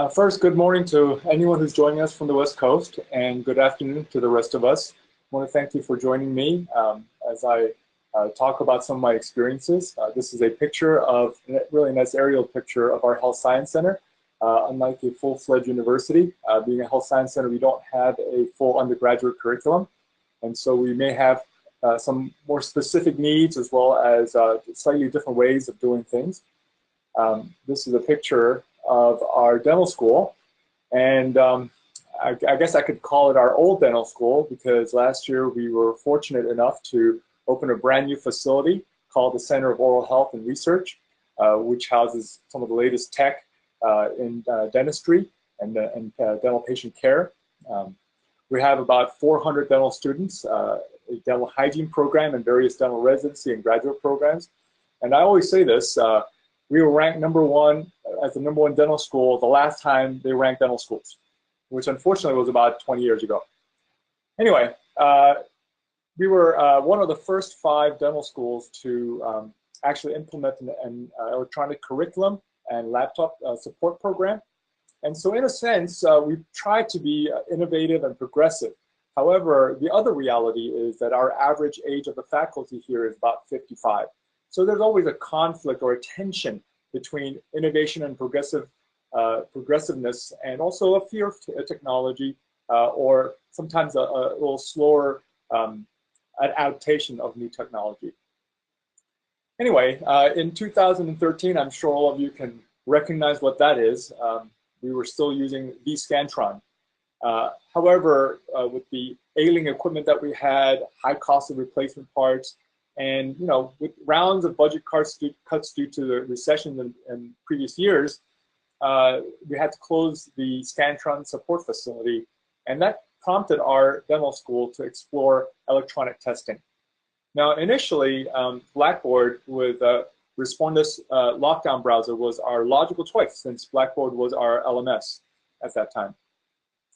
First, good morning to anyone who's joining us from the West Coast, and good afternoon to the rest of us. I want to thank you for joining me as I talk about some of my experiences. This is a picture of, a really nice aerial picture of our Health Science Center. Unlike a full-fledged university, being a Health Science Center, we don't have a full undergraduate curriculum, and so we may have some more specific needs as well as slightly different ways of doing things. This is a picture of our dental school, and I guess I could call it our old dental school, because last year we were fortunate enough to open a brand new facility called the Center of Oral Health and Research, which houses some of the latest tech in dentistry and dental patient care. We have about 400 dental students, a dental hygiene program, and various dental residency and graduate programs. And I always say this, we were ranked #1 as the #1 dental school the last time they ranked dental schools, which unfortunately was about 20 years ago. Anyway, we were one of the first 5 dental schools to actually implement an electronic curriculum and laptop support program. And so in a sense, we tried to be innovative and progressive. However, the other reality is that our average age of the faculty here is about 55. So there's always a conflict or a tension between innovation and progressiveness, and also a fear of technology, or sometimes a little slower adaptation of new technology. Anyway, in 2013, I'm sure all of you can recognize what that is. We were still using vScantron. However, with the ailing equipment that we had, high cost of replacement parts, and with rounds of budget cuts due to the recession in previous years, we had to close the Scantron support facility, and that prompted our dental school to explore electronic testing. Now, initially, Blackboard with Respondus lockdown browser was our logical choice, since Blackboard was our LMS at that time.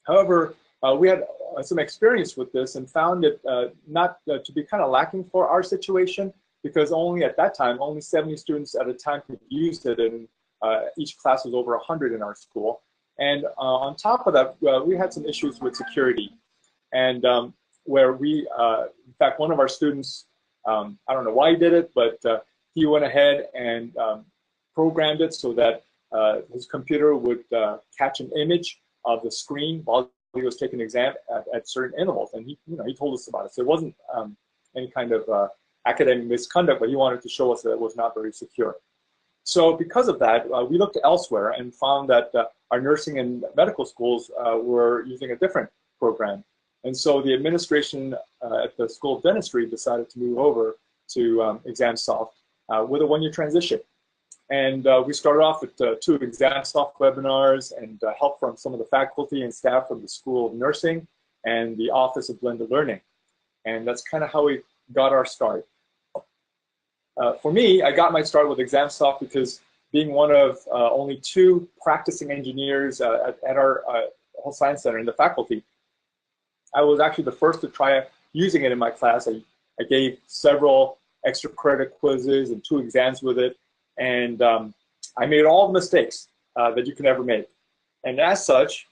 However, we had some experience with this and found it not to be kind of lacking for our situation, because only at that time, only 70 students at a time could use it, and each class was over 100 in our school. And on top of that, we had some issues with security, and where we, in fact, one of our students, I don't know why he did it, but he went ahead and programmed it so that his computer would catch an image of the screen while he was taking an exam at certain intervals, and he told us about it. So it wasn't any kind of academic misconduct, but he wanted to show us that it was not very secure. So because of that, we looked elsewhere and found that our nursing and medical schools were using a different program. And so the administration at the School of Dentistry decided to move over to ExamSoft with a 1-year transition. And we started off with 2 ExamSoft webinars and help from some of the faculty and staff from the School of Nursing and the Office of Blended Learning. And that's kind of how we got our start. For me, I got my start with ExamSoft because being one of only 2 practicing engineers at our Health Science Center in the faculty, I was actually the first to try using it in my class. I gave several extra credit quizzes and 2 exams with it. And I made all the mistakes that you can ever make. And as such,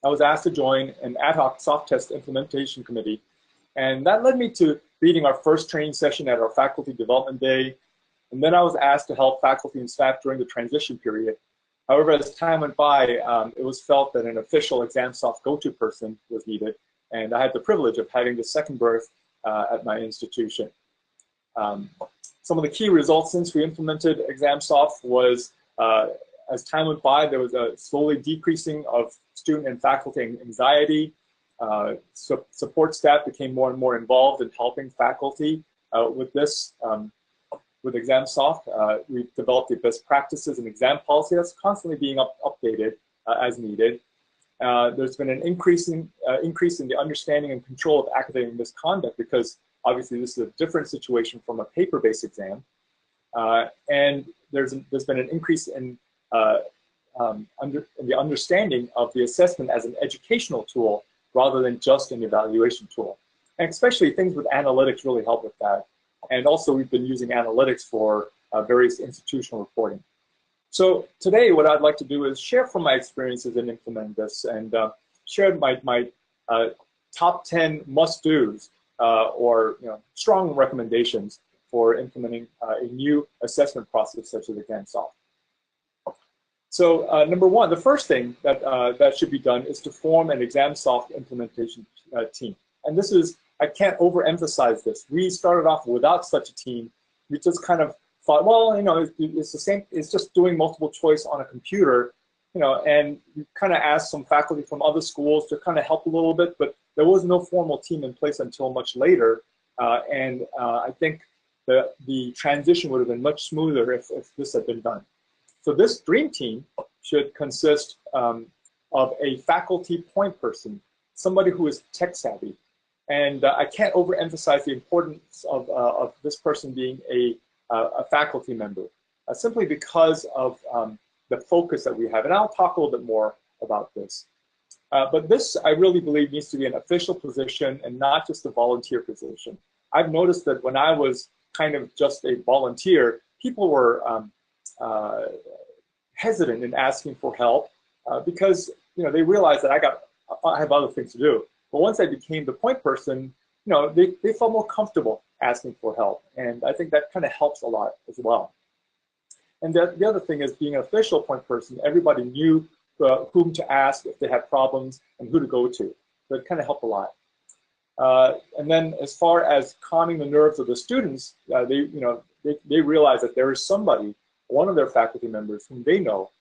I was asked to join an ad hoc soft test implementation committee. And that led me to leading our first training session at our faculty development day. And then I was asked to help faculty and staff during the transition period. However, as time went by, it was felt that an official ExamSoft go-to person was needed. And I had the privilege of having the second berth at my institution. Some of the key results since we implemented ExamSoft was, as time went by, there was a slowly decreasing of student and faculty anxiety. Support staff became more and more involved in helping faculty with this. With ExamSoft, we've developed the best practices and exam policy that's constantly being updated as needed. There's been an increase in the understanding and control of academic misconduct, because obviously this is a different situation from a paper-based exam. And there's been an increase in the understanding of the assessment as an educational tool rather than just an evaluation tool. And especially things with analytics really help with that. And also we've been using analytics for various institutional reporting. So today, what I'd like to do is share from my experiences in implementing this and share my top 10 must-dos or strong recommendations for implementing a new assessment process such as ExamSoft. So number one, the first thing that should be done is to form an ExamSoft implementation team. And this is, I can't overemphasize this. We started off without such a team. We just kind of thought, well, it's the same. It's just doing multiple choice on a computer, and we kind of asked some faculty from other schools to kind of help a little bit, but there was no formal team in place until much later. I think the transition would have been much smoother if this had been done. So this dream team should consist of a faculty point person, somebody who is tech savvy. And I can't overemphasize the importance of this person being a faculty member, simply because of the focus that we have. And I'll talk a little bit more about this. But this, I really believe, needs to be an official position and not just a volunteer position. I've noticed that when I was kind of just a volunteer, people were hesitant in asking for help because they realized that I have other things to do. But once I became the point person, they felt more comfortable asking for help, and I think that kind of helps a lot as well. And the other thing is, being an official point person, everybody knew whom to ask if they had problems and who to go to. So it kind of helped a lot. And then, as far as calming the nerves of the students, they realize that there is somebody, one of their faculty members, whom they know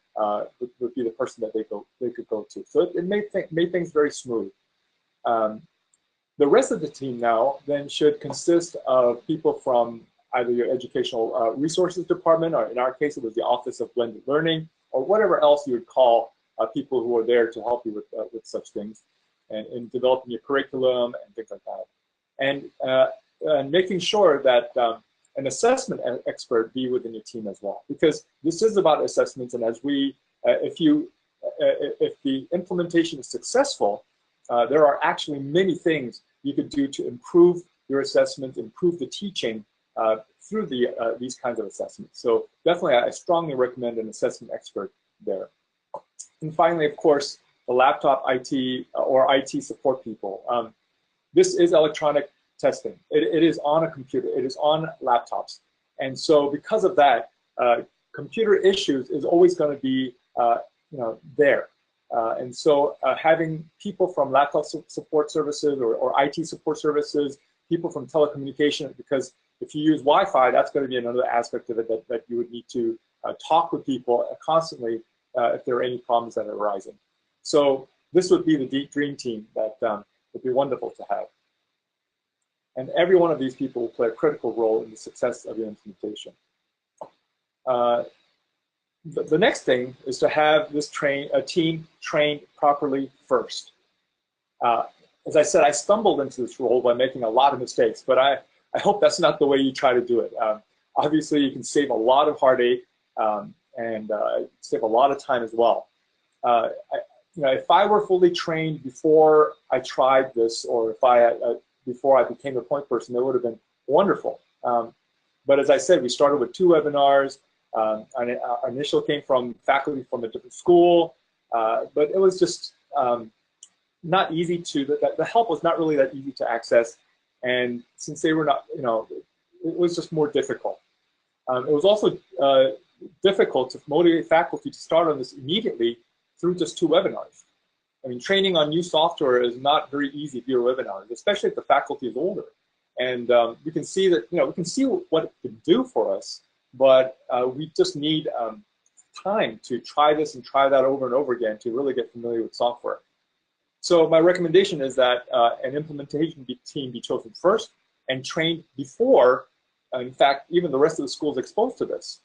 would be the person that they could go to. So it made things very smooth. The rest of the team now then should consist of people from either your educational resources department, or in our case, it was the Office of Blended Learning, or whatever else you would call people who are there to help you with such things, and in developing your curriculum and things like that. And making sure that an assessment expert be within your team as well, because this is about assessments. And as if the implementation is successful, there are actually many things you could do to improve your assessment, improve the teaching through these kinds of assessments. So definitely, I strongly recommend an assessment expert there. And finally, of course, the laptop IT or IT support people. This is electronic testing. It is on a computer. It is on laptops. And so because of that, computer issues is always going to be there. And so having people from laptop support services or IT support services, people from telecommunication, because if you use Wi-Fi, that's going to be another aspect of it that you would need to talk with people constantly if there are any problems that are arising. So this would be the dream team that would be wonderful to have. And every one of these people will play a critical role in the success of your implementation. The next thing is to have this team trained properly first. As I said, I stumbled into this role by making a lot of mistakes, but I hope that's not the way you try to do it. Obviously, you can save a lot of heartache and save a lot of time as well. If I were fully trained before I tried this, or if before I became a point person, that would have been wonderful. But as I said, we started with 2 webinars. Our initial came from faculty from a different school, but it was just not easy the help was not really that easy to access. And since they were not, it was just more difficult. It was also difficult to motivate faculty to start on this immediately through just 2 webinars. I mean, training on new software is not very easy via webinars, especially if the faculty is older. And we can see that, we can see what it can do for us, but we just need time to try this and try that over and over again to really get familiar with software. So my recommendation is that an implementation team be chosen first and trained before, in fact, even the rest of the school is exposed to this.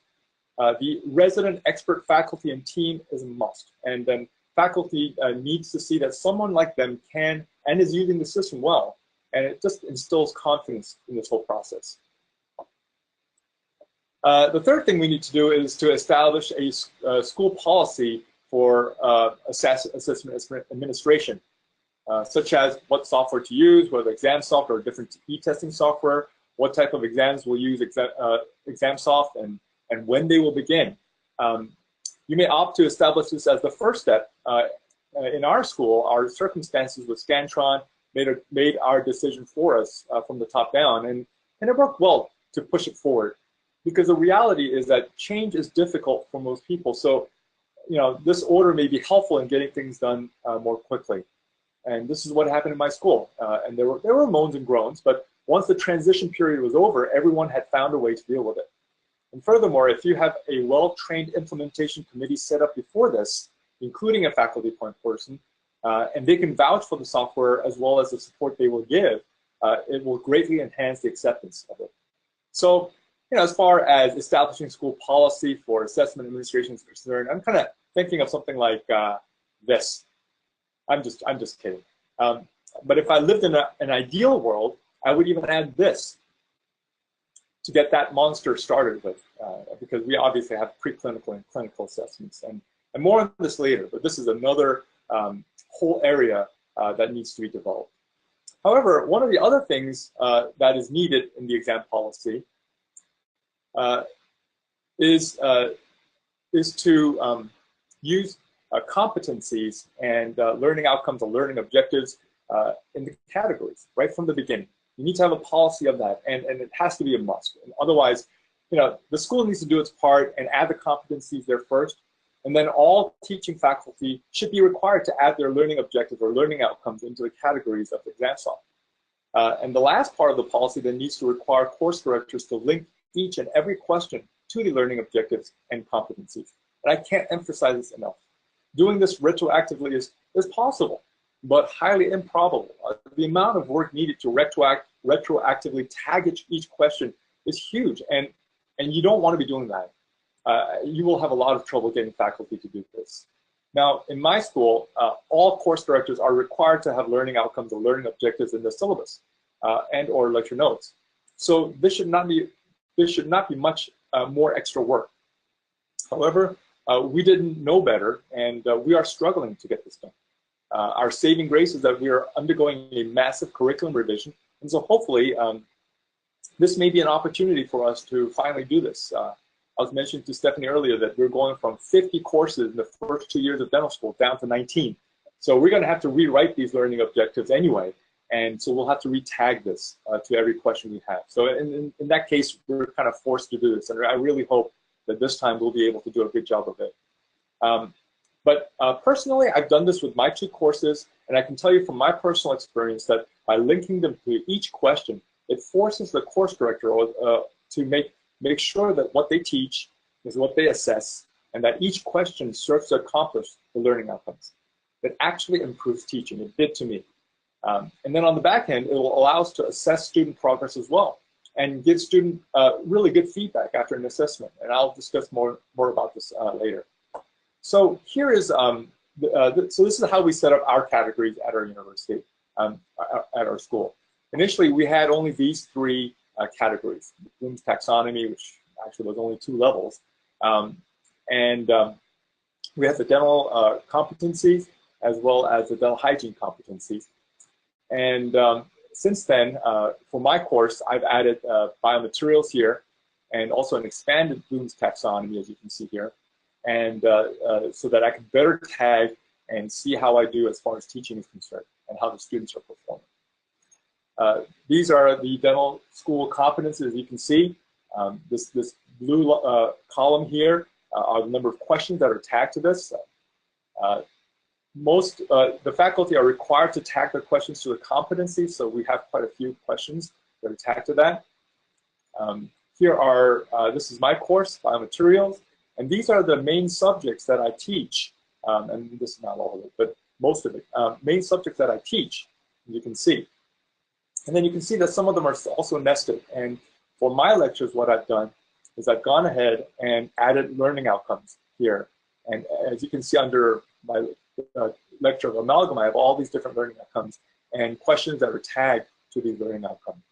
The resident expert faculty and team is a must. And then faculty needs to see that someone like them can and is using the system well. And it just instills confidence in this whole process. The third thing we need to do is to establish a school policy for assessment administration, such as what software to use, whether ExamSoft or different e-testing software, what type of exams will use ExamSoft, and when they will begin. You may opt to establish this as the first step. In our school, our circumstances with Scantron made our decision for us from the top down, and it worked well to push it forward. Because the reality is that change is difficult for most people. So, this order may be helpful in getting things done more quickly. And this is what happened in my school. And there were moans and groans, but once the transition period was over, everyone had found a way to deal with it. And furthermore, if you have a well-trained implementation committee set up before this, including a faculty point person, and they can vouch for the software as well as the support they will give, it will greatly enhance the acceptance of it. So, as far as establishing school policy for assessment administration is concerned, I'm kind of thinking of something like this. I'm just kidding. But if I lived in an ideal world, I would even add this to get that monster started with, because we obviously have preclinical and clinical assessments, and more on this later. But this is another whole area that needs to be developed. However, one of the other things that is needed in the exam policy is to use competencies and learning outcomes and learning objectives in the categories right from the beginning. You need to have a policy of that, and it has to be a must. And otherwise, the school needs to do its part and add the competencies there first, and then all teaching faculty should be required to add their learning objectives or learning outcomes into the categories of ExamSoft. And the last part of the policy then needs to require course directors to link each and every question to the learning objectives and competencies. And I can't emphasize this enough. Doing this retroactively is possible, but highly improbable. The amount of work needed to retroactively tag each question is huge, and you don't want to be doing that. You will have a lot of trouble getting faculty to do this. Now, in my school, all course directors are required to have learning outcomes or learning objectives in the syllabus and/or lecture notes. So this should not be much more extra work. However, we didn't know better, and we are struggling to get this done. Our saving grace is that we are undergoing a massive curriculum revision, and so hopefully this may be an opportunity for us to finally do this. I was mentioning to Stephanie earlier that we're going from 50 courses in the first 2 years of dental school down to 19. So we're going to have to rewrite these learning objectives anyway, and so we'll have to retag this to every question we have. So in that case, we're kind of forced to do this, and I really hope that this time we'll be able to do a good job of it. But personally, I've done this with my 2 courses, and I can tell you from my personal experience that by linking them to each question, it forces the course director to make sure that what they teach is what they assess, and that each question serves to accomplish the learning outcomes. It actually improves teaching. It did to me. And then on the back end, it will allow us to assess student progress as well, and give student really good feedback after an assessment. And I'll discuss more about this later. So here is, so this is how we set up our categories at our university, at our school. Initially, we had only these 3 categories: Bloom's taxonomy, which actually was only 2 levels, and we had the dental competencies as well as the dental hygiene competencies. And since then, for my course, I've added biomaterials here, and also an expanded Bloom's taxonomy, as you can see here, and so that I can better tag and see how I do as far as teaching is concerned and how the students are performing. These are the dental school competencies, as you can see. This blue column here are the number of questions that are tagged to this. The faculty are required to tag their questions to the competency, so we have quite a few questions that are tagged to that. Here are, this is my course, biomaterials, and these are the main subjects that I teach, and this is not all of it, but most of it, main subjects that I teach, you can see. And then you can see that some of them are also nested, and for my lectures, what I've done is I've gone ahead and added learning outcomes here. And as you can see under my lecture of amalgam, I have all these different learning outcomes and questions that are tagged to these learning outcomes.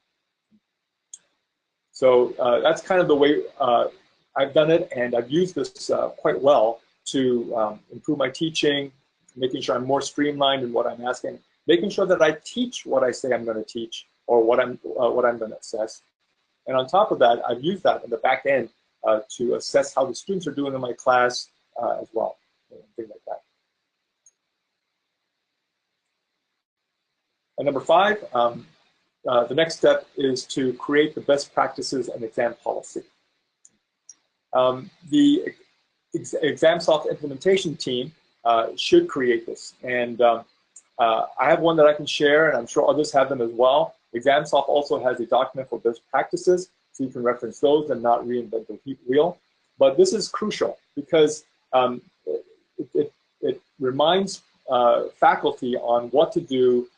So that's kind of the way I've done it, and I've used this quite well to improve my teaching, making sure I'm more streamlined in what I'm asking, making sure that I teach what I say I'm going to teach or what I'm going to assess. And on top of that, I've used that in the back end to assess how the students are doing in my class, as well, things like that. And number 5, the next step is to create the best practices and exam policy. The ExamSoft implementation team should create this. And I have one that I can share, and I'm sure others have them as well. ExamSoft also has a document for best practices, so you can reference those and not reinvent the wheel. But this is crucial because it reminds faculty on what to do,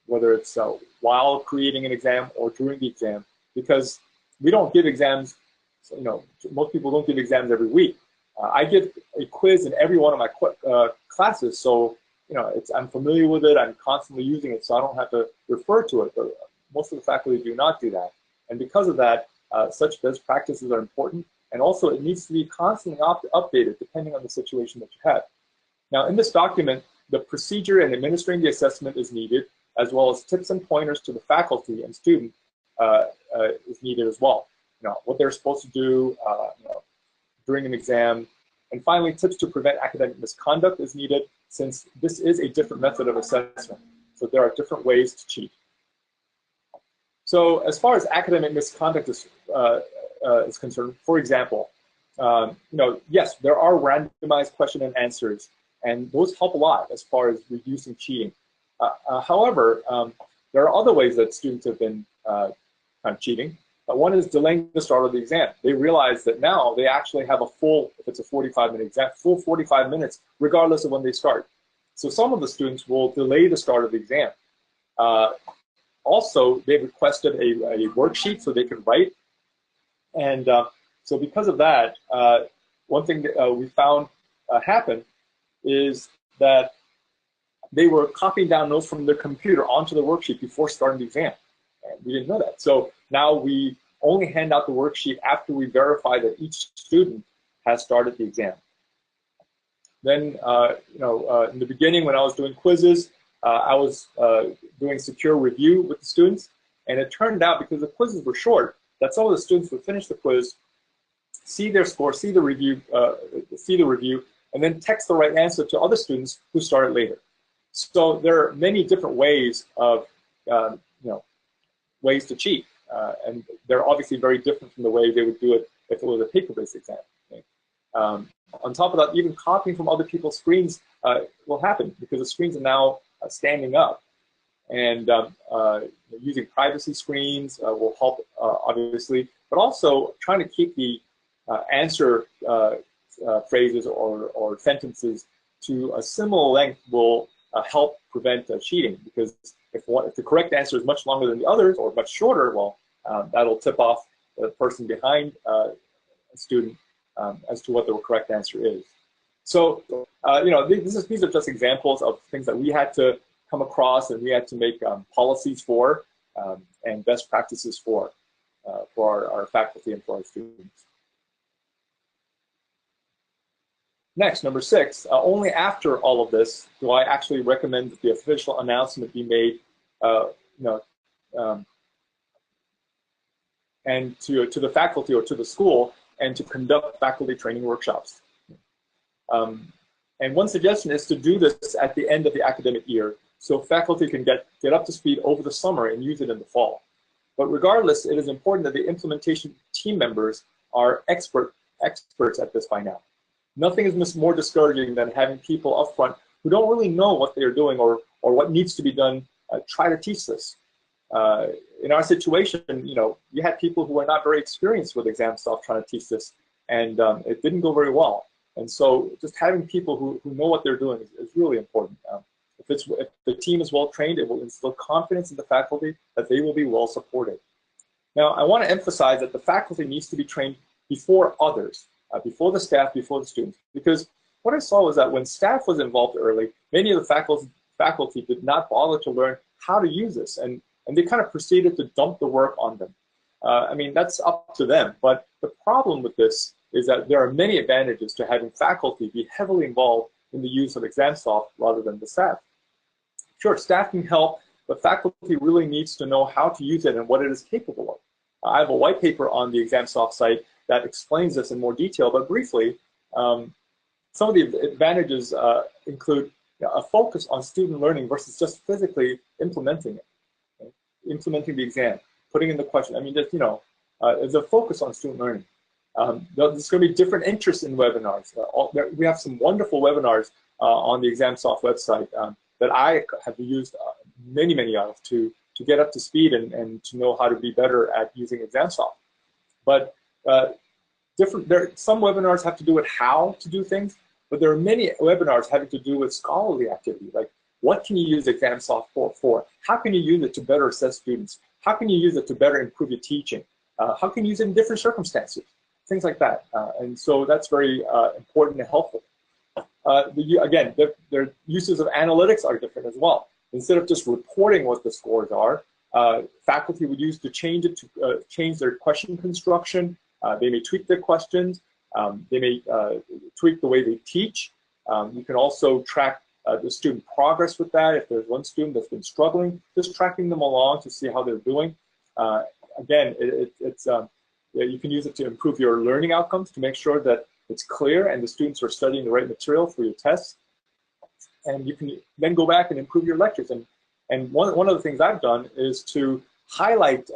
whether it's while creating an exam or during the exam, because we don't give exams, most people don't give exams every week. I give a quiz in every one of my classes, so I'm familiar with it, I'm constantly using it, so I don't have to refer to it, but most of the faculty do not do that. And because of that, such best practices are important, and also it needs to be constantly updated depending on the situation that you have. Now in this document, the procedure in administering the assessment is needed, as well as tips and pointers to the faculty and student is needed as well. What they're supposed to do during an exam. And finally, tips to prevent academic misconduct is needed, since this is a different method of assessment. So there are different ways to cheat. So as far as academic misconduct is concerned, for example, yes, there are randomized question and answers, and those help a lot as far as reducing cheating. However, there are other ways that students have been kind of cheating. One is delaying the start of the exam. They realize that now they actually have a full, if it's a 45-minute exam, full 45 minutes, regardless of when they start. So some of the students will delay the start of the exam. Also, they've requested a worksheet so they can write. And so because of that, one thing that we found happen is that they were copying down notes from their computer onto the worksheet before starting the exam. And we didn't know that. So now we only hand out the worksheet after we verify that each student has started the exam. Then, in the beginning when I was doing quizzes, I was doing secure review with the students. And it turned out, because the quizzes were short, that some of the students would finish the quiz, see their score, see the review, and then text the right answer to other students who started later. So there are many different ways of, ways to cheat, and they're obviously very different from the way they would do it if it was a paper-based exam. Okay? On top of that, even copying from other people's screens will happen, because the screens are now standing up, and using privacy screens will help, obviously, but also trying to keep the answer phrases or sentences to a similar length will help prevent cheating, because if the correct answer is much longer than the others or much shorter, well, that'll tip off the person behind a student as to what the correct answer is. So, these are just examples of things that we had to come across, and we had to make policies for and best practices for our faculty and for our students. Next, number 6, only after all of this do I actually recommend that the official announcement be made, and to the faculty or to the school, and to conduct faculty training workshops. And one suggestion is to do this at the end of the academic year, so faculty can get up to speed over the summer and use it in the fall. But regardless, it is important that the implementation team members are experts at this by now. Nothing is more discouraging than having people up front who don't really know what they're doing or what needs to be done try to teach this. In our situation, we had people who were not very experienced with ExamSoft trying to teach this, and it didn't go very well. And so just having people who know what they're doing is really important. If the team is well trained, it will instill confidence in the faculty that they will be well supported. Now, I want to emphasize that the faculty needs to be trained before others. Before the staff, before the students. Because what I saw was that when staff was involved early, many of the faculty did not bother to learn how to use this, and they kind of proceeded to dump the work on them. I mean, that's up to them, but the problem with this is that there are many advantages to having faculty be heavily involved in the use of ExamSoft rather than the staff. Sure, staff can help, but faculty really needs to know how to use it and what it is capable of. I have a white paper on the ExamSoft site that explains this in more detail, but briefly, some of the advantages include a focus on student learning versus just physically implementing it, okay? Implementing the exam, putting in the question. I mean, just, there's a focus on student learning. There's going to be different interests in webinars. We have some wonderful webinars on the ExamSoft website that I have used many of to get up to speed and to know how to be better at using ExamSoft. But some webinars have to do with how to do things, but there are many webinars having to do with scholarly activity, like what can you use ExamSoft for? How can you use it to better assess students? How can you use it to better improve your teaching? How can you use it in different circumstances? Things like that. And so that's very important and helpful. Again, their uses of analytics are different as well. Instead of just reporting what the scores are, faculty would use to change it to change their question construction. They may tweak their questions. They may tweak the way they teach. You can also track the student progress with that. If there's one student that's been struggling, just tracking them along to see how they're doing. Again, you can use it to improve your learning outcomes, to make sure that it's clear and the students are studying the right material for your tests. And you can then go back and improve your lectures. And one of the things I've done is to highlight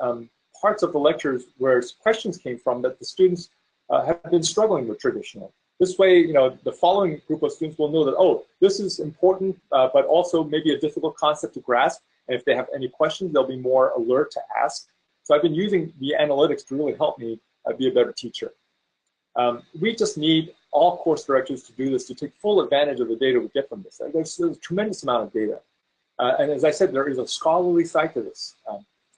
parts of the lectures where questions came from that the students have been struggling with traditionally. This way, the following group of students will know that, oh, this is important, but also maybe a difficult concept to grasp. And if they have any questions, they'll be more alert to ask. So I've been using the analytics to really help me be a better teacher. We just need all course directors to do this, to take full advantage of the data we get from this. There's a tremendous amount of data. And as I said, there is a scholarly side to this,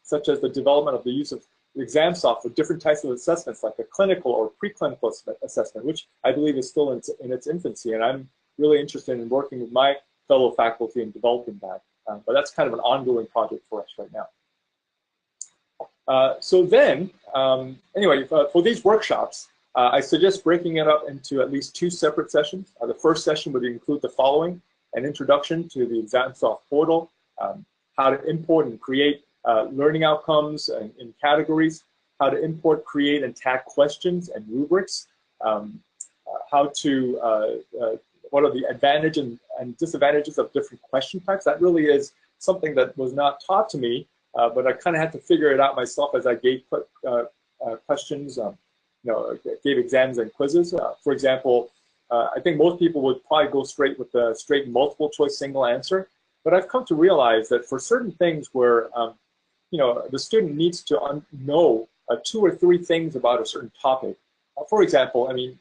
such as the development of the use of ExamSoft for different types of assessments, like a clinical or preclinical assessment, which I believe is still in its infancy. And I'm really interested in working with my fellow faculty in developing that. But that's kind of an ongoing project for us right now. So then, anyway, for these workshops, I suggest breaking it up into at least 2 separate sessions. The first session would include the following: an introduction to the ExamSoft portal, how to import and create learning outcomes in categories, how to import, create, and tag questions and rubrics, what are the advantages and disadvantages of different question types. That really is something that was not taught to me, but I kind of had to figure it out myself as I gave questions, gave exams and quizzes. For example, I think most people would probably go straight with the straight multiple choice single answer, but I've come to realize that for certain things where the student needs to know 2 or 3 things about a certain topic. For example, I mean,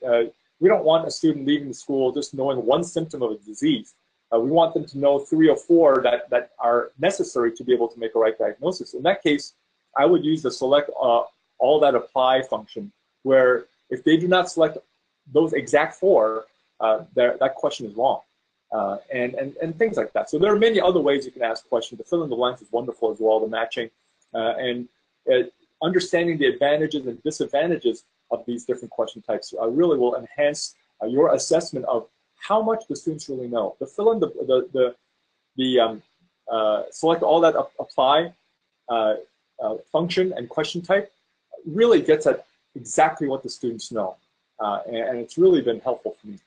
we don't want a student leaving the school just knowing 1 symptom of a disease. We want them to know 3 or 4 that are necessary to be able to make a right diagnosis. In that case, I would use the select all that apply function, where if they do not select those exact 4, that question is wrong. And things like that. So there are many other ways you can ask questions. The fill in the blanks is wonderful as well, the matching. And understanding the advantages and disadvantages of these different question types really will enhance your assessment of how much the students really know. The fill in the select all that apply function and question type really gets at exactly what the students know. And it's really been helpful for me.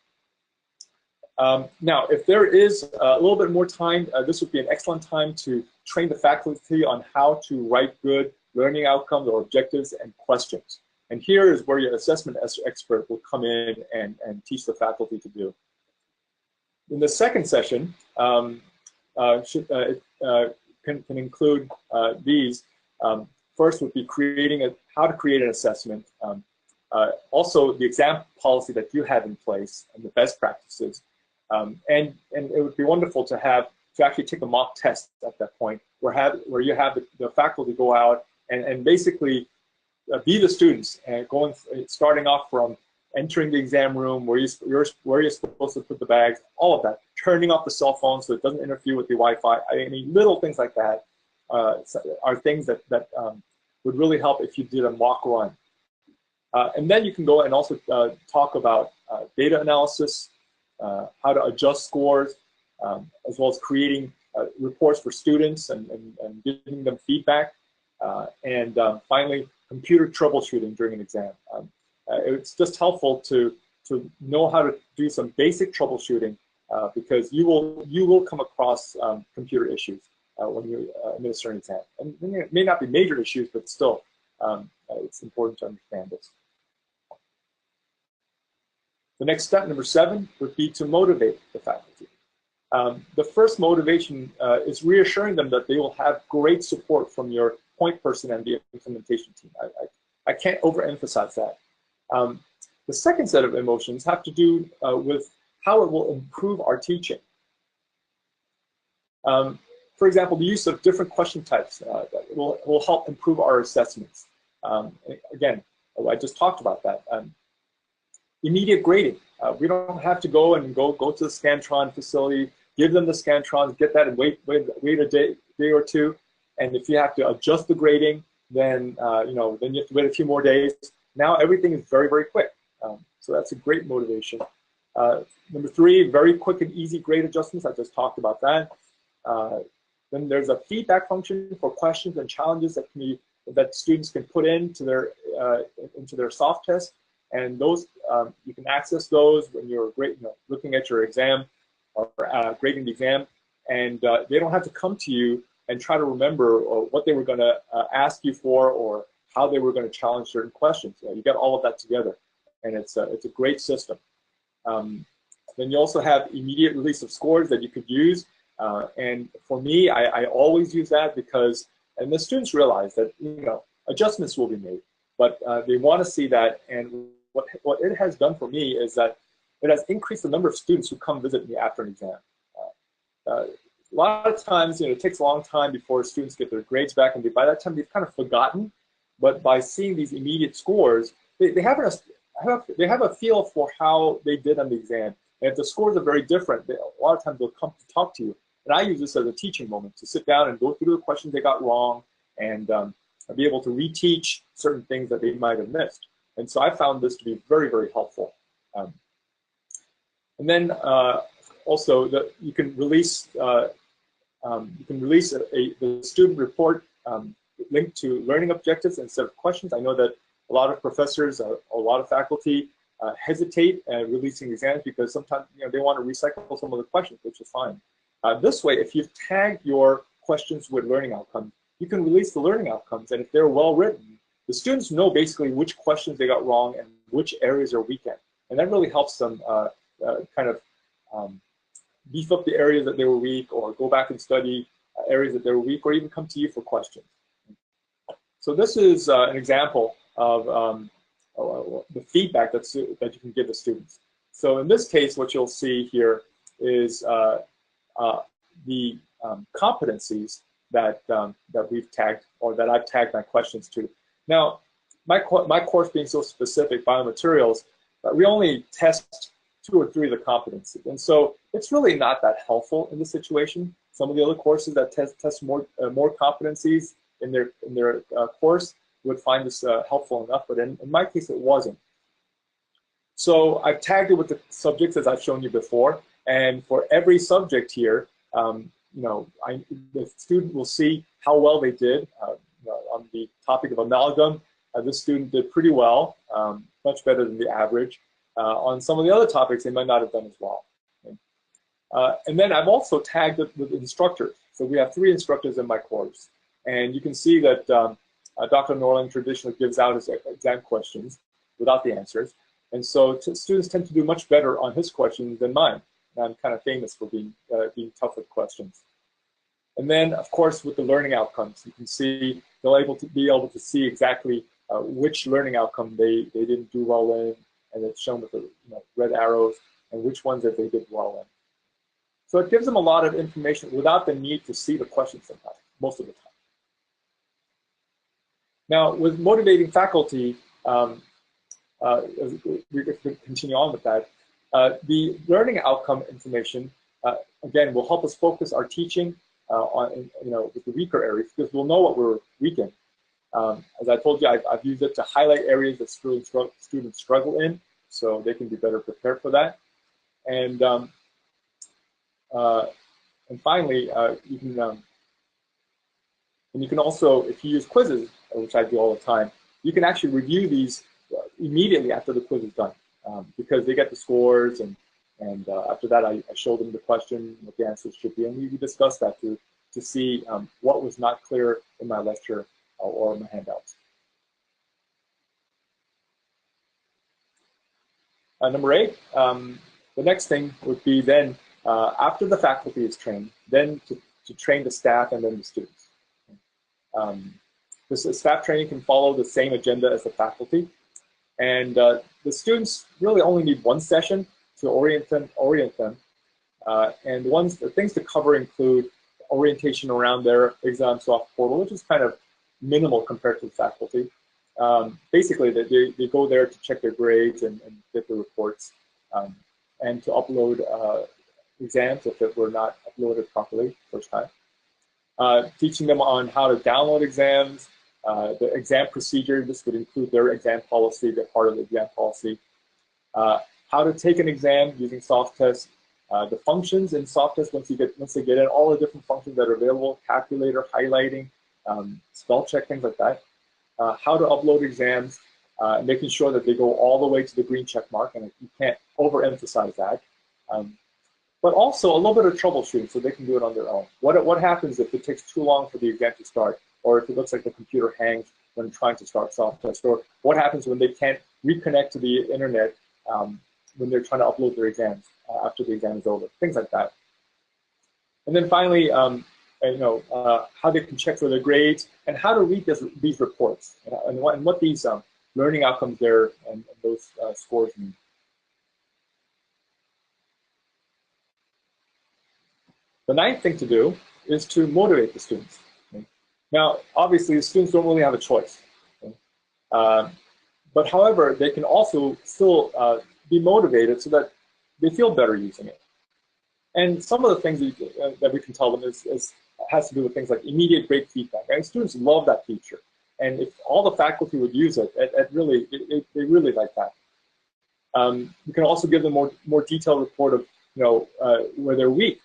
Now, if there is a little bit more time, this would be an excellent time to train the faculty on how to write good learning outcomes or objectives and questions. And here is where your assessment expert will come in and teach the faculty to do. In the second session, can include these. First would be how to create an assessment. Also, the exam policy that you have in place and the best practices. And it would be wonderful to actually take a mock test at that point, where you have the faculty go out and basically be the students and starting off from entering the exam room, where you're supposed to put the bags, all of that, turning off the cell phone so it doesn't interfere with the Wi-Fi. I mean, little things like that are things that would really help if you did a mock run. And then you can go and also talk about data analysis, how to adjust scores, as well as creating reports for students and giving them feedback. And finally, computer troubleshooting during an exam. It's just helpful to to know how to do some basic troubleshooting, because you will come across computer issues when you administer an exam. And it may not be major issues, but still, it's important to understand this. The next step, number 7, would be to motivate the faculty. The first motivation is reassuring them that they will have great support from your point person and the implementation team. I can't overemphasize that. The second set of emotions have to do with how it will improve our teaching. For example, the use of different question types will help improve our assessments. Again, I just talked about that. Immediate grading. We don't have to go to the Scantron facility, give them the Scantrons, get that and wait a day or two. And if you have to adjust the grading, then then you have to wait a few more days. Now everything is very, very quick. So that's a great motivation. Number 3, very quick and easy grade adjustments. I just talked about that. Then there's a feedback function for questions and challenges that students can put into their soft test, and those you can access those when you're looking at your exam or grading the exam, and they don't have to come to you and try to remember what they were going to ask you for or how they were going to challenge certain questions. You get all of that together, and it's a great system. Then you also have immediate release of scores that you could use. And for me, I always use that because, and the students realize that, adjustments will be made, but they want to see that. And what it has done for me is that it has increased the number of students who come visit me after an exam. A lot of times, it takes a long time before students get their grades back, and by that time they've kind of forgotten. But by seeing these immediate scores, they have a feel for how they did on the exam. And if the scores are very different, a lot of times they'll come to talk to you. And I use this as a teaching moment to sit down and go through the questions they got wrong and be able to reteach certain things that they might have missed. And so I found this to be very, very helpful. And then also you can release the student report linked to learning objectives instead of questions. I know that a lot of professors, a lot of faculty hesitate releasing exams because sometimes they want to recycle some of the questions, which is fine. This way, if you've tagged your questions with learning outcomes, you can release the learning outcomes, and if they're well written, the students know basically which questions they got wrong and which areas are weak in, and that really helps them beef up the areas that they were weak, or go back and study areas that they were weak, or even come to you for questions. So this is an example of the feedback that you can give the students. So in this case, what you'll see here is the competencies that we've tagged, or that I've tagged my questions to. Now, my course being so specific, biomaterials, we only test 2 or 3 of the competencies, and so it's really not that helpful in this situation. Some of the other courses that test more competencies in their course would find this helpful enough, but in my case, it wasn't. So I've tagged it with the subjects as I've shown you before, and for every subject here, the student will see how well they did. On the topic of amalgam, this student did pretty well, much better than the average. On some of the other topics, they might not have done as well. Okay. And then I've also tagged it with instructors. So we have 3 instructors in my course, and you can see that Dr. Norling traditionally gives out his exam questions without the answers, and so students tend to do much better on his questions than mine. And I'm kind of famous for being tough with questions. And then, of course, with the learning outcomes, you can see they'll be able to see exactly which learning outcome they didn't do well in, and it's shown with the red arrows, and which ones that they did well in. So it gives them a lot of information without the need to see the questions sometimes, most of the time. Now, with motivating faculty, we could continue on with that. The learning outcome information, again, will help us focus our teaching on, with the weaker areas, because we'll know what we're weak in. As I told you, I've used it to highlight areas that students struggle in, so they can be better prepared for that. And finally, you can also, if you use quizzes, which I do all the time, you can actually review these immediately after the quiz is done. because they get the scores, and after that I show them the question, what the answers should be, and we discuss that to see what was not clear in my lecture or in my handouts. Number 8, the next thing would be then, after the faculty is trained, then to train the staff and then the students. The staff training can follow the same agenda as the faculty, and the students really only need one session to orient them. And the things to cover include orientation around their ExamSoft portal, which is kind of minimal compared to the faculty. Basically, they go there to check their grades and get the reports, and to upload exams if it were not uploaded properly first time. Teaching them on how to download exams, the exam procedure. This would include their exam policy, their part of the exam policy. How to take an exam using SoftTest, the functions in SoftTest once they get in, all the different functions that are available, calculator, highlighting, spell check, things like that. How to upload exams, making sure that they go all the way to the green check mark, and you can't overemphasize that. But also a little bit of troubleshooting so they can do it on their own. What happens if it takes too long for the exam to start, or if it looks like the computer hangs when trying to start SoftTest, or what happens when they can't reconnect to the internet when they're trying to upload their exams after the exam is over, things like that. And then finally, how they can check for their grades and how to read these reports and what these learning outcomes there and those scores mean. The 9th thing to do is to motivate the students. Okay? Now, obviously, the students don't really have a choice. Okay? But however, they can also still be motivated so that they feel better using it. And some of the things that we can tell them has to do with things like immediate great feedback. And students love that feature. And if all the faculty would use it, they really like that. You can also give them more detailed report of where they're weak.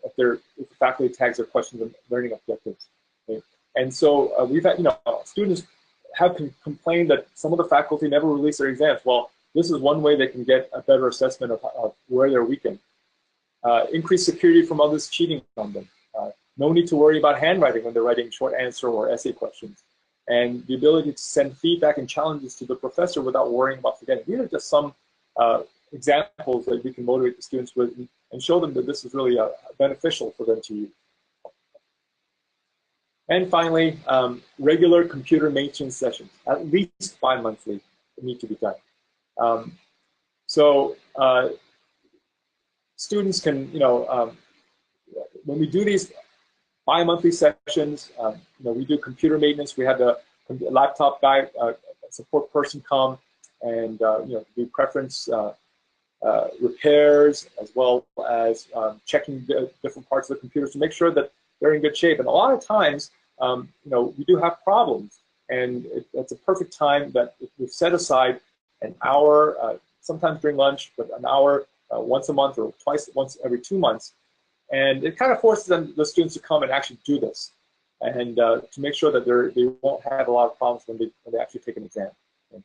If the faculty tags their questions and learning objectives. Okay? And so we've had, students have complained that some of the faculty never release their exams. Well, this is one way they can get a better assessment of where they're weakened. Increase security from others cheating on them. No need to worry about handwriting when they're writing short answer or essay questions. And the ability to send feedback and challenges to the professor without worrying about forgetting. These are just some examples that we can motivate the students with and show them that this is really beneficial for them to use. And finally, regular computer maintenance sessions, at least bi-monthly, need to be done. Students can, when we do these bi-monthly sessions, we do computer maintenance. We have the laptop guy, support person come and do preference repairs, as well as checking the different parts of the computer to make sure that they're in good shape. And a lot of times, we do have problems, and it's a perfect time that we've set aside an hour, sometimes during lunch, but an hour once a month or once every 2 months. And it kind of forces the students to come and actually do this, and to make sure that they won't have a lot of problems when they actually take an exam. Okay?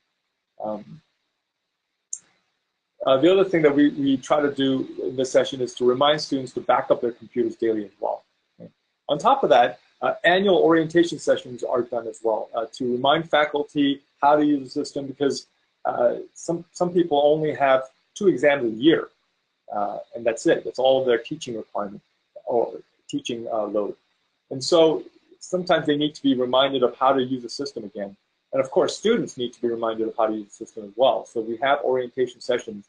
The other thing that we try to do in this session is to remind students to back up their computers daily as well. Okay? On top of that, annual orientation sessions are done as well to remind faculty how to use the system, because some people only have 2 exams a year, and that's it. That's all of their teaching requirement or teaching load. And so sometimes they need to be reminded of how to use the system again. And of course, students need to be reminded of how to use the system as well. So we have orientation sessions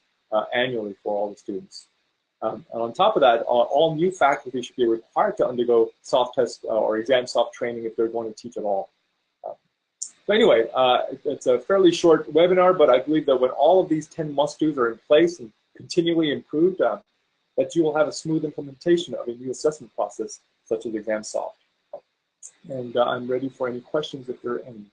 annually for all the students. And on top of that, all new faculty should be required to undergo SoftTest or ExamSoft training if they're going to teach at all. So anyway, it's a fairly short webinar, but I believe that when all of these 10 must-dos are in place and continually improved, that you will have a smooth implementation of a new assessment process such as ExamSoft. And I'm ready for any questions if there are any.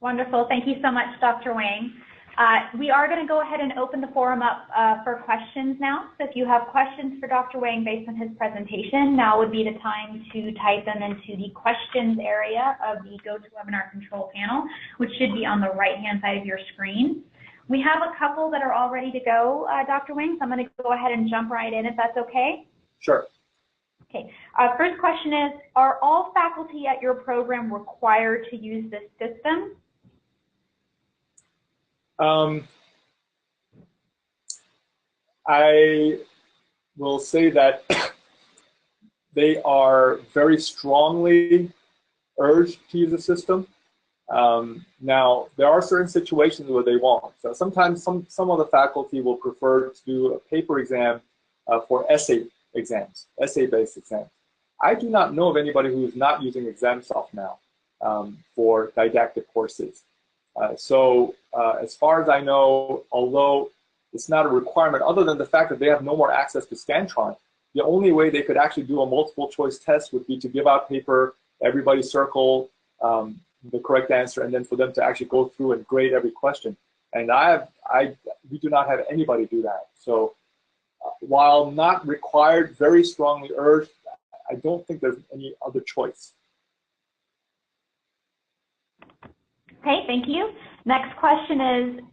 Wonderful. Thank you so much, Dr. Whang. We are going to go ahead and open the forum up for questions now. So if you have questions for Dr. Whang based on his presentation, now would be the time to type them into the questions area of the GoToWebinar control panel, which should be on the right-hand side of your screen. We have a couple that are all ready to go, Dr. Whang, so I'm going to go ahead and jump right in if that's okay. Sure. Okay. First question is, are all faculty at your program required to use this system? I will say that they are very strongly urged to use the system. Now, there are certain situations where they won't. So sometimes some of the faculty will prefer to do a paper exam for essay exams, essay-based exams. I do not know of anybody who is not using ExamSoft now for didactic courses. As far as I know, although it's not a requirement, other than the fact that they have no more access to Scantron, the only way they could actually do a multiple choice test would be to give out paper, everybody circle the correct answer, and then for them to actually go through and grade every question. And we do not have anybody do that. So while not required, very strongly urged, I don't think there's any other choice. Okay, thank you. Next question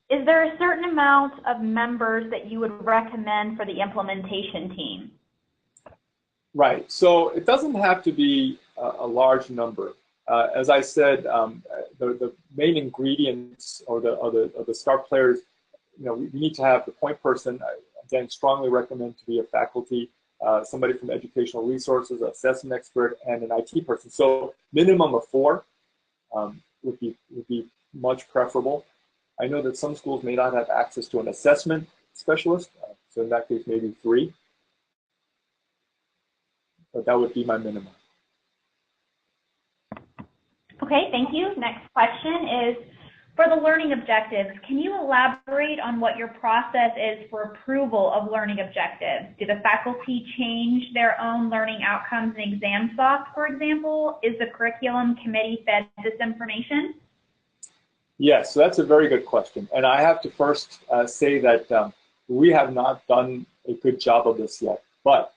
is there a certain amount of members that you would recommend for the implementation team? Right, so it doesn't have to be a large number. As I said, the main ingredients or the star players, we need to have the point person. Again, strongly recommend to be a faculty, somebody from educational resources, assessment expert, and an IT person. So minimum of 4 would be much preferable. I know that some schools may not have access to an assessment specialist, so in that case maybe 3. But that would be my minimum. Okay, thank you. Next question is, for the learning objectives, can you elaborate on what your process is for approval of learning objectives? Do the faculty change their own learning outcomes in ExamSoft, for example? Is the curriculum committee fed this information? Yes, so that's a very good question. And I have to first say that we have not done a good job of this yet. But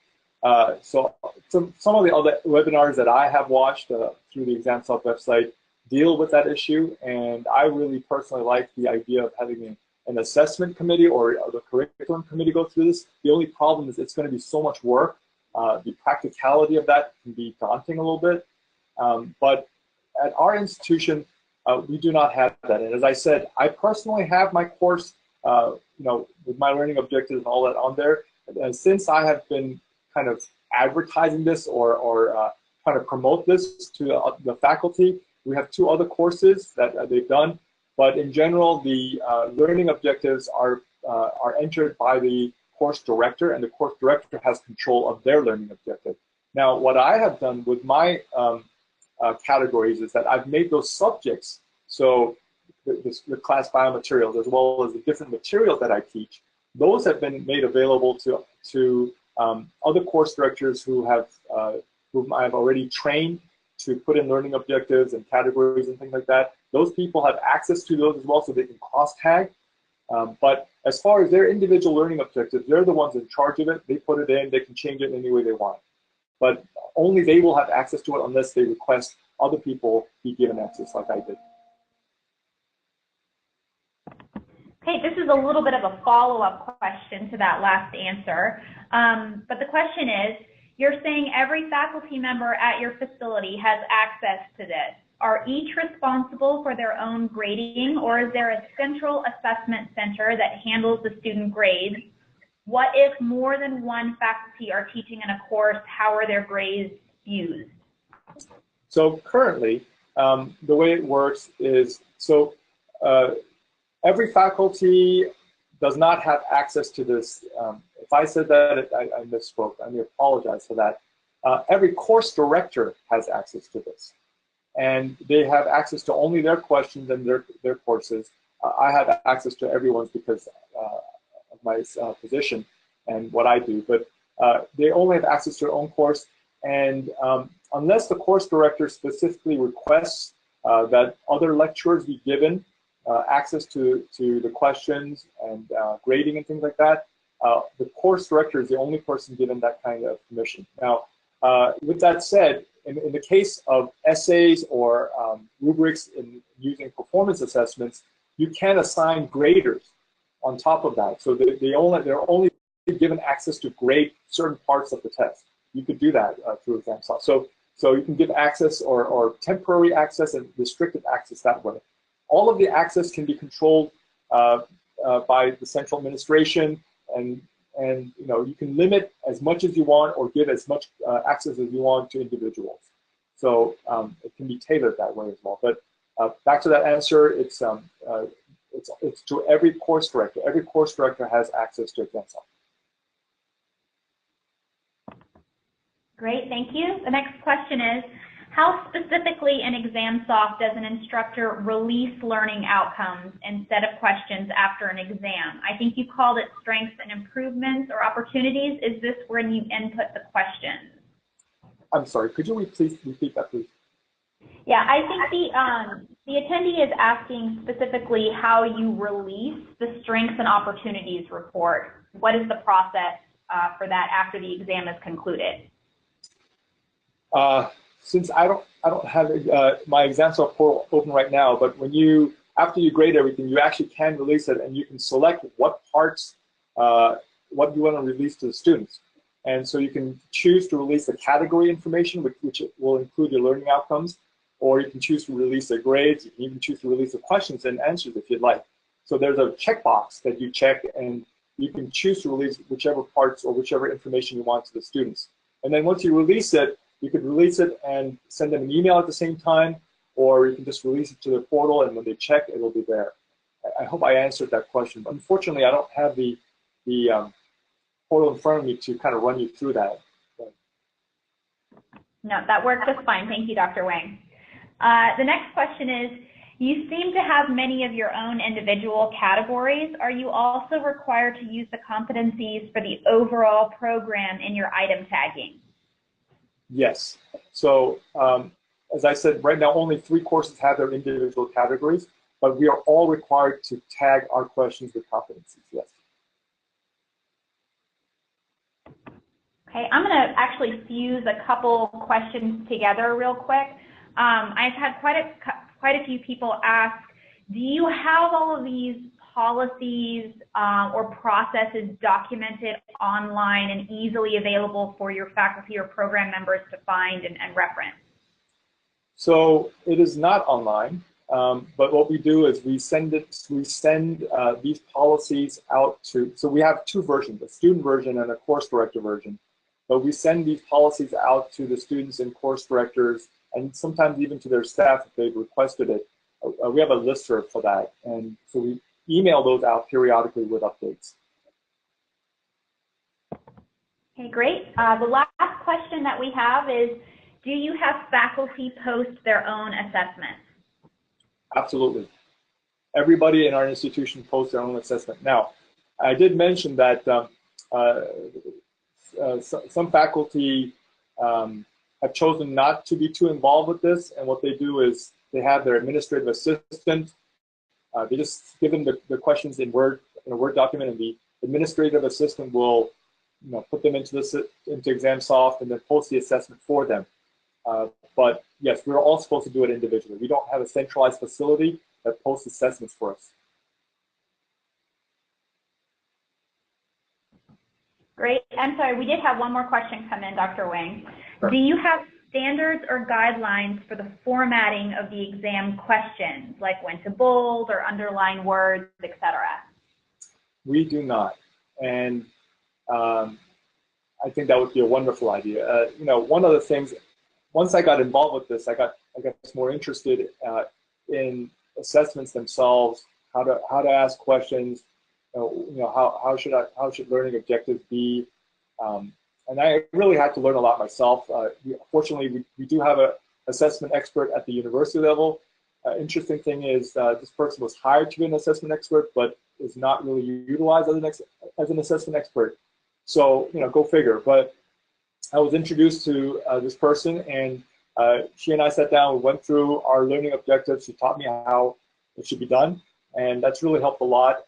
so some of the other webinars that I have watched through the ExamSoft website deal with that issue, and I really personally like the idea of having an assessment committee or the curriculum committee go through this. The only problem is it's going to be so much work. The practicality of that can be daunting a little bit. But at our institution, we do not have that. And as I said, I personally have my course, with my learning objectives and all that on there. And since I have been kind of advertising this or trying to promote this to the faculty, we have 2 other courses that they've done. But in general, the learning objectives are entered by the course director, and the course director has control of their learning objective. Now, what I have done with my categories is that I've made those subjects, so the class biomaterials as well as the different materials that I teach, those have been made available to other course directors whom I've already trained to put in learning objectives and categories and things like that. Those people have access to those as well, so they can cross-tag. But as far as their individual learning objectives, they're the ones in charge of it. They put it in, they can change it any way they want. But only they will have access to it unless they request other people be given access like I did. Okay, this is a little bit of a follow-up question to that last answer. But the question is, you're saying every faculty member at your facility has access to this. Are each responsible for their own grading, or is there a central assessment center that handles the student grades? What if more than one faculty are teaching in a course? How are their grades used? So currently, the way it works is, every faculty does not have access to this. If I said that, I misspoke. I apologize for that. Every course director has access to this. And they have access to only their questions and their courses. I have access to everyone's because of my position and what I do. But they only have access to their own course. And unless the course director specifically requests that other lecturers be given access to the questions and grading and things like that, the course director is the only person given that kind of permission. Now, with that said, in the case of essays or rubrics in using performance assessments, you can assign graders on top of that. So they're only given access to grade certain parts of the test. You could do that through ExamSoft. So you can give access or temporary access and restricted access that way. All of the access can be controlled by the central administration, and you can limit as much as you want or give as much access as you want to individuals. So it can be tailored that way as well. But back to that answer, it's to every course director. Every course director has access to ExamSoft. Great, thank you. The next question is, how specifically in ExamSoft does an instructor release learning outcomes instead of questions after an exam? I think you called it strengths and improvements or opportunities. Is this when you input the questions? I'm sorry, could you please repeat that, please? Yeah, I think the attendee is asking specifically how you release the strengths and opportunities report. What is the process for that after the exam is concluded? Since I don't have my ExamSoft portal open right now, but after you grade everything, you actually can release it, and you can select what parts, what you want to release to the students. And so you can choose to release the category information, which will include your learning outcomes, or you can choose to release the grades. You can even choose to release the questions and answers if you'd like. So there's a checkbox that you check, and you can choose to release whichever parts or whichever information you want to the students. And then once you release it, you could release it and send them an email at the same time, or you can just release it to the portal, and when they check, it'll be there. I hope I answered that question. Unfortunately, I don't have the portal in front of me to kind of run you through that. No, that worked just fine. Thank you, Dr. Whang. The next question is, you seem to have many of your own individual categories. Are you also required to use the competencies for the overall program in your item tagging? Yes. So as I said, right now only 3 courses have their individual categories, but we are all required to tag our questions with competencies, yes. Okay, I'm going to actually fuse a couple questions together real quick. I've had quite a few people ask, do you have all of these policies or processes documented online and easily available for your faculty or program members to find and reference? So it is not online, but what we do is we send these policies out to, so we have 2 versions, a student version and a course director version. But we send these policies out to the students and course directors, and sometimes even to their staff if they've requested it. We have a listserv for that, and so we email those out periodically with updates. Okay, great. The last question that we have is, do you have faculty post their own assessments? Absolutely. Everybody in our institution posts their own assessment. Now, I did mention that some faculty have chosen not to be too involved with this, and what they do is they have their administrative assistant. They just give them the questions in a Word document, and the administrative assistant will put them into ExamSoft and then post the assessment for them. But yes, we're all supposed to do it individually. We don't have a centralized facility that posts assessments for us. Great. I'm sorry, we did have one more question come in, Dr. Whang. Sure. Do you have standards or guidelines for the formatting of the exam questions, like when to bold or underline words, etc.? We do not, and I think that would be a wonderful idea. One of the things, once I got involved with this, I got more interested in assessments themselves, how to ask questions. How should learning objectives be? And I really had to learn a lot myself. Fortunately, we do have an assessment expert at the university level. Interesting thing is this person was hired to be an assessment expert, but is not really utilized as an assessment expert. So, go figure. But I was introduced to this person, and she and I sat down, we went through our learning objectives. She taught me how it should be done. and that's really helped a lot.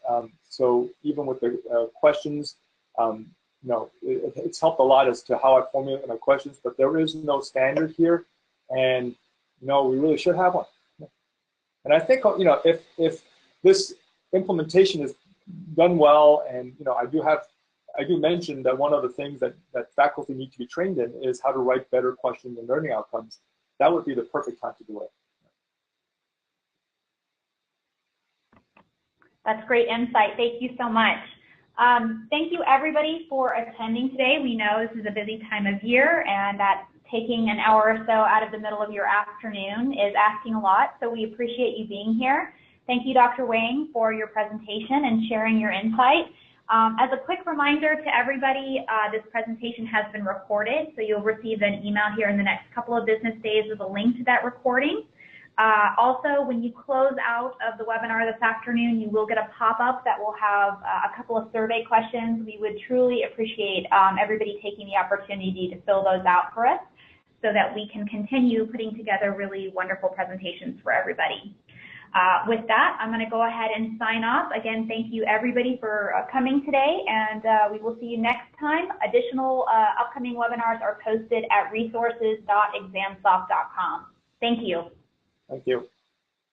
So even with the questions, you know, it's helped a lot as to how I formulate my questions, but there is no standard here, and you know, we really should have one. And I think, you know, if this implementation is done well, and you know, I do mention that one of the things that faculty need to be trained in is how to write better questions and learning outcomes. That would be the perfect time to do it. That's great insight. Thank you so much. Thank you everybody for attending today. We know this is a busy time of year, and that taking an hour or so out of the middle of your afternoon is asking a lot, so we appreciate you being here. Thank you, Dr. Whang, for your presentation and sharing your insight. As a quick reminder to everybody, this presentation has been recorded, so you'll receive an email here in the next couple of business days with a link to that recording. Also, when you close out of the webinar this afternoon, you will get a pop-up that will have a couple of survey questions. We would truly appreciate everybody taking the opportunity to fill those out for us so that we can continue putting together really wonderful presentations for everybody. With that, I'm going to go ahead and sign off. Again, thank you everybody for coming today, and we will see you next time. Additional upcoming webinars are posted at resources.examsoft.com. Thank you. Thank you.